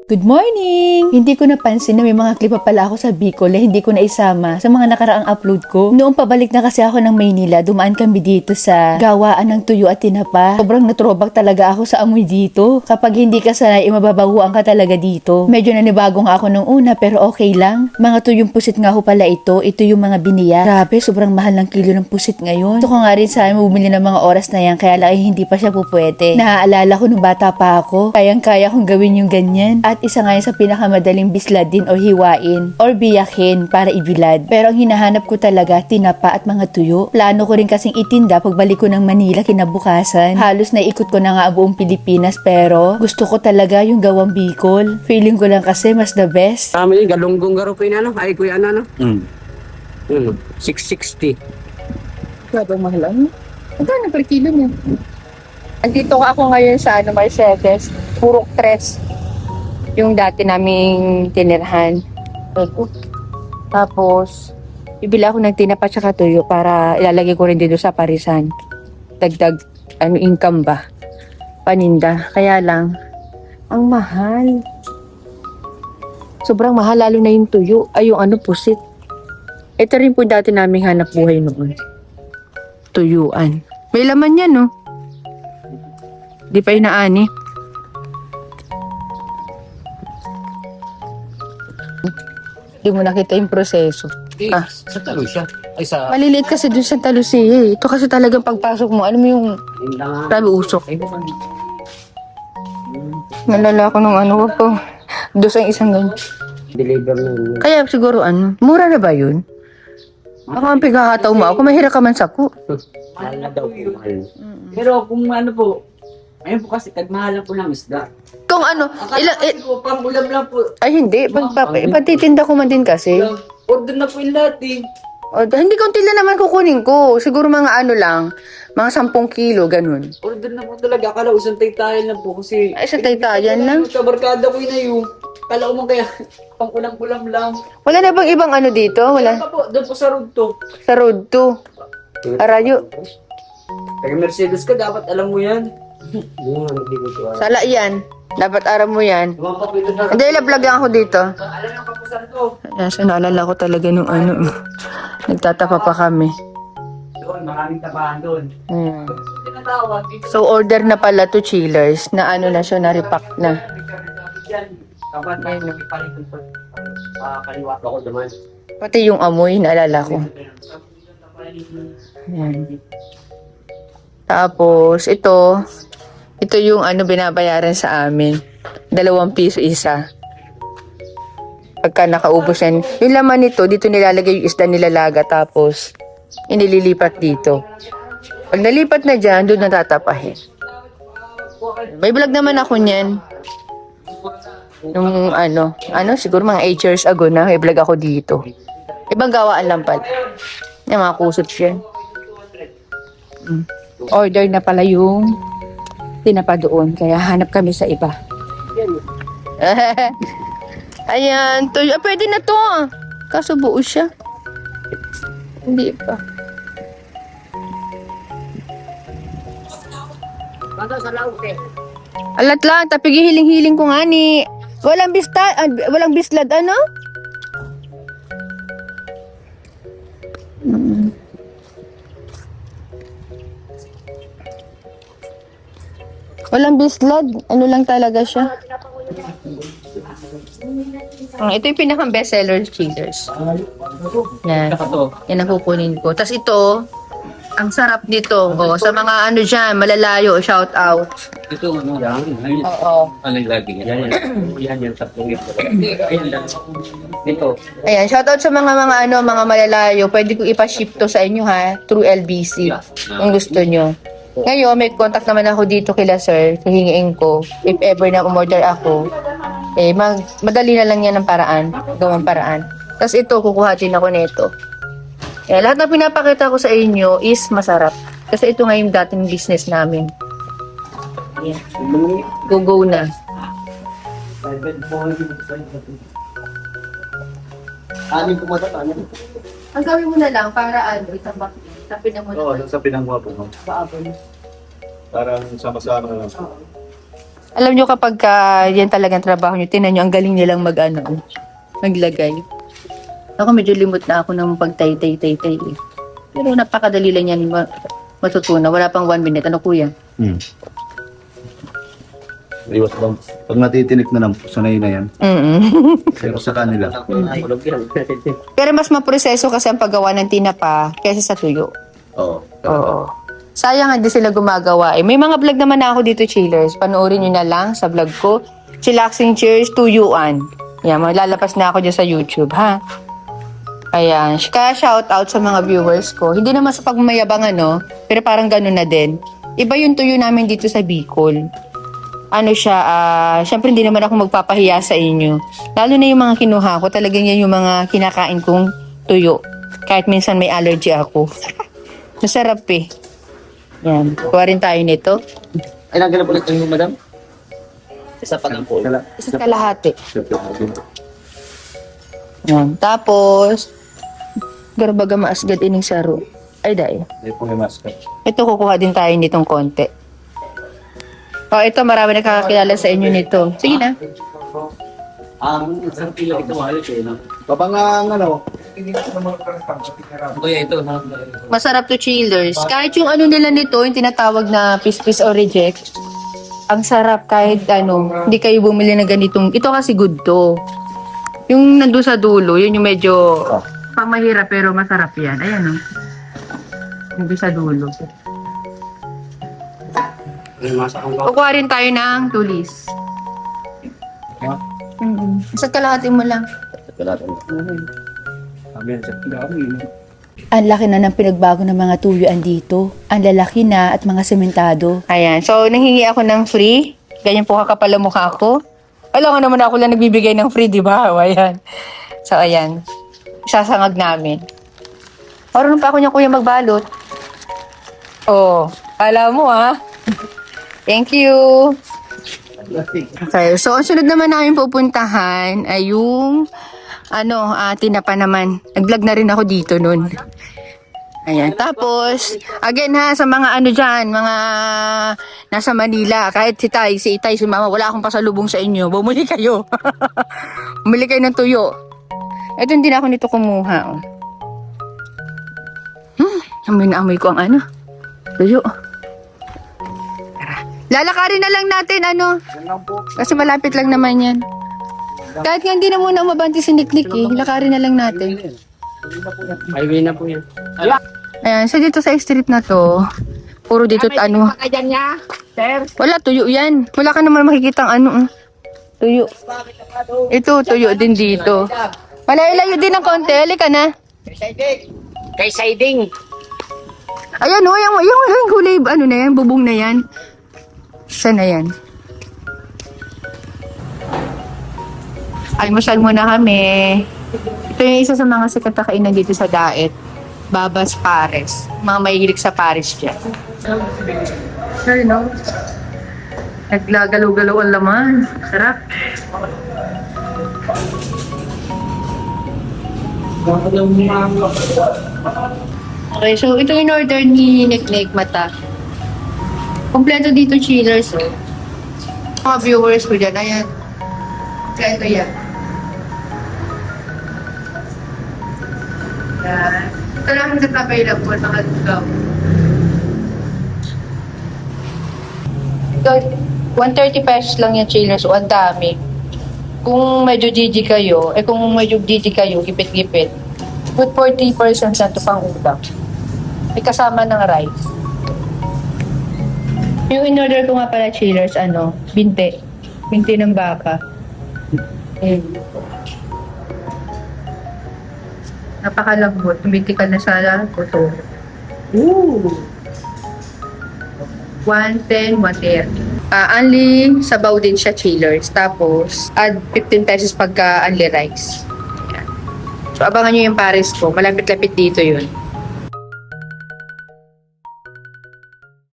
Good morning! Hindi ko napansin na may mga clip pa pala ako sa Bicol na hindi ko na isama sa mga nakaraang upload ko. Noong pabalik na kasi ako ng Maynila, dumaan kami dito sa gawaan ng tuyo at tinapa. Sobrang natrobak talaga ako sa amoy dito. Kapag hindi ka sanay, mababahuan ka talaga dito. Medyo nanibago nga ako nung una pero okay lang. Mga tuyong pusit nga ho pala ito. Ito yung mga biniya. Grabe, sobrang mahal ng kilo ng pusit ngayon. Gusto ko nga rin sana bumili ng mga oras na yan kaya lang hindi pa siya pupwede. Naaalala ko nung bata pa ako. Kayang-kaya kong gawin yung ganyan. At isa nga yun sa pinakamadaling bisladin o hiwain or biyakin para ibilad. Pero ang hinahanap ko talaga, tinapa at mga tuyo. Plano ko rin kasing itinda pagbalik ko ng Manila kinabukasan. Halos naikot ko na nga ang buong Pilipinas pero gusto ko talaga yung gawang Bicol. Feeling ko lang kasi mas the best. Kami yung galunggong garopin ay kuya ano. 660. Grabe mahal ano? Magkano per kilo niya? Andito ako ngayon sa Mercedes, Purok 3. Yung dati naming tinirhan. Tapos, bibili ako ng tinapa tsaka tuyo para ilalagay ko rin dito sa parisan. Dagdag, income ba? Paninda. Kaya lang, ang mahal. Sobrang mahal, lalo na yung tuyo. Ay, yung pusit. Ito rin po dati naming hanap buhay noon. Tuyuan. May laman yan, no? Di pa inaani. Hindi mo nakita yung proseso. Sa talo siya. Ay sa... Maliliit kasi dun sa Talusia eh. Ito kasi talagang pagpasok mo, alam mo yung grabe usok. Nalala ko nung wag ko. Dos ang isang ganyan. Deliver na yun. Kaya siguro mura na ba yun? Ako ang pagkakataw mo ako, mahirap ka man sako. Mahal na daw po. Pero kung po, ayun po kasi tagmahalan po ng isda. Kung Akala kasi po, pang ulam lang po. ay hindi, pagtitinda ko man din kasi. Order na po yung lahat eh. O, hindi konti lang naman kukunin ko. Siguro mga lang, mga 10 kilo, ganun. Order na po talaga. Akala ko isang taytayan lang po kasi... Ay, sa taytayan lang. Sa barkada ko yun na yung... Akala ko man kaya pang ulam-ulam lang. Wala na bang ibang dito? Wala Wala. pa po, doon po sa road to. Sa road 2. Arayo. Kaya Mercedes ka, dapat alam mo yan. Sala yan. Dapat aram mo yan. Hindi, vlog lang ako dito. Alam ng kapusan to. Ayan, so naalala ko talaga nung nagtatapa pa kami. Doon, maraming tabahan doon. Tinatawag. So, order na pala to chillers na na siya, na-repack na. Kapan na yung ipalitan po. Kaliwa ako naman. Pati yung amoy, naalala ko. Ayan. Tapos, ito yung binabayaran sa amin. 2 piso isa. Pagka nakaubos yan. Yung laman nito, dito nilalagay yung isda nilalaga tapos inililipat dito. Pag nalipat na dyan, doon natatapahin. May vlog naman ako niyan. Yung siguro mga 8 years ago na, may vlog ako dito. Ibang gawaan lang pala. Yung mga kusot yan. Order na pala yung tinapa doon, kaya hanap kami sa iba. Ayan, tuyo. Pwede na to. Kaso buo siya. Hindi pa. Banda sa laut eh. Alat lang, tapi hiling-hiling ko nga ni. Walang bislad, Walang bislad. Lang talaga siya. Ito yung pinakang bestseller cheaters. Yan. Yan ang kukunin ko. Tapos ito, ang sarap nito. Sa mga dyan, malalayo, shout out. Ito yan. Oo. Ano lagi yan? Yan tatlong ito. Ayan lang. Ito. Ayan, shout out sa mga malalayo. Pwede ko ipa-ship to sa inyo through LBC. Kung gusto nyo. Ngayon, may contact naman ako dito kila sir. Hihingiin ko. If ever na umorder ako, madali na lang yan ng paraan. Gawang paraan. Tapos ito, kukuha din ako nito. Lahat na pinapakita ko sa inyo is masarap. Kasi ito nga yung dating business namin. Ayan. Go na. Anin kumata tayo. Ang gawin mo na lang para itabak. Tapin na mo na. Oo, sa pinangwa po. No? Paabon. Parang sama-sama na lang. Alam nyo kapag yan talagang trabaho nyo, tinan nyo, ang galing nilang maglagay. Ako medyo limot na ako ng pagtay-tay-tay-tay. Pero napakadali lang yan matutunan. Wala pang 1 minute. Ano kuya? Iwas bang, pag natitinik na lang, sanay na yan. Pero sa kanila. Tulog yan. Pero mas maproseso kasi ang paggawa ng tinapa kaysa sa tuyo. Oo. Oo. Sayang hindi sila gumagawa. May mga vlog naman na ako dito, chillers. Panoorin nyo na lang sa vlog ko. Chillaxing Cheers Tuyuan. Yan, malalapas na ako dyan sa YouTube, ha? Ayan. Kaya shout out sa mga viewers ko. Hindi naman sa pagmayabang, pero parang ganun na din. Iba yung tuyo namin dito sa Bicol. Syempre hindi naman ako magpapahiya sa inyo. Lalo na yung mga kinuha ko, talagang yan yung mga kinakain kong tuyo. Kahit minsan may allergy ako. Masarap eh. Yan. Kuha rin tayo nito. Ay, naghanap ulit yung madam? Isa pa lang po. Isa't kalahati. Yan. Tapos, garbaga maasgad ining saro. Ay, dahil. Hindi po yung masker. Ito, kukuha din tayo nitong konti. Ito, marami nakakakilala sa inyo nito. Sige na. Isang kilo ito, ayos eh. Papangang Kuya, ito. Masarap to chillers. Kahit yung nila nito, yung tinatawag na piece or reject, ang sarap kahit hindi kayo bumili na ganitong, ito kasi good to. Yung nandun sa dulo, yun yung medyo pamahirap pero masarap yan. Ayan nandun sa dulo. Kukuha rin tayo ng tulis. Isa't kalahati mo lang. Ang laki na ng pinagbago ng mga tuyuan dito. Ang lalaki na at mga sementado. Ayan. So, nanghingi ako ng free. Ganyan po kakapal ang mukha ko. Alam ko naman ako lang nagbibigay ng free, di ba? Ayan. So, ayan. Sasangag namin. Marunong pa ako niya kuya magbalot. Oh, alam mo Thank you. Okay, so ang sunod naman namin pupuntahan ay yung tinapa naman. Nag-vlog na rin ako dito nun. Ayan, tapos again sa mga dyan, mga nasa Manila, kahit si Itay, si Mama, wala akong pasalubong sa inyo. Bumili kayo. Bumili kayo ng tuyo. Ito hindi na ako nito kumuha. Amoy na amoy ko ang tuyo. Lalakarin na lang natin, Kasi malapit lang naman yan. Kahit nga hindi na muna umabanti si Niknik lakarin na lang natin. Highway na po yan. Ayan, so dito sa street na to, puro dito wala, tuyo yan. Wala ka naman makikitang tuyo. Ito, tuyo din dito. Malayo-layo din ng konti, halika na. Kay siding. Ayan yung kulay, na yan, bubong na yan. Saan na yan? Almusal muna kami. Ito yung isa sa mga sikat na kainan dito sa Daet. Babas Pares. Mga mahilig sa Pares dyan. Naglagalaw-galaw ang laman. Sarap. Okay, so ito yung order ni Niknik Mata. Kompleto dito chillers. Mga viewers ko dyan, ayan. Kompleto yan. Yan. Ito lang ang available sa Kalugao. Ito, 130 pesos lang yung chillers. So, ang dami. Kung medyo GG kayo, gipit-gipit. With 40% na ito pang ulam. May kasama ng rice. Yung in-order ko nga pala chillers, binte. Binte ng baka. Napakalambot. Tumitikal na sa puto. Ooh! 110, 130. Only sabaw din siya chillers. Tapos, add 15 pesos pagka only rice. Ayan. So, abangan nyo yung Paris ko. Malapit-lapit dito yun.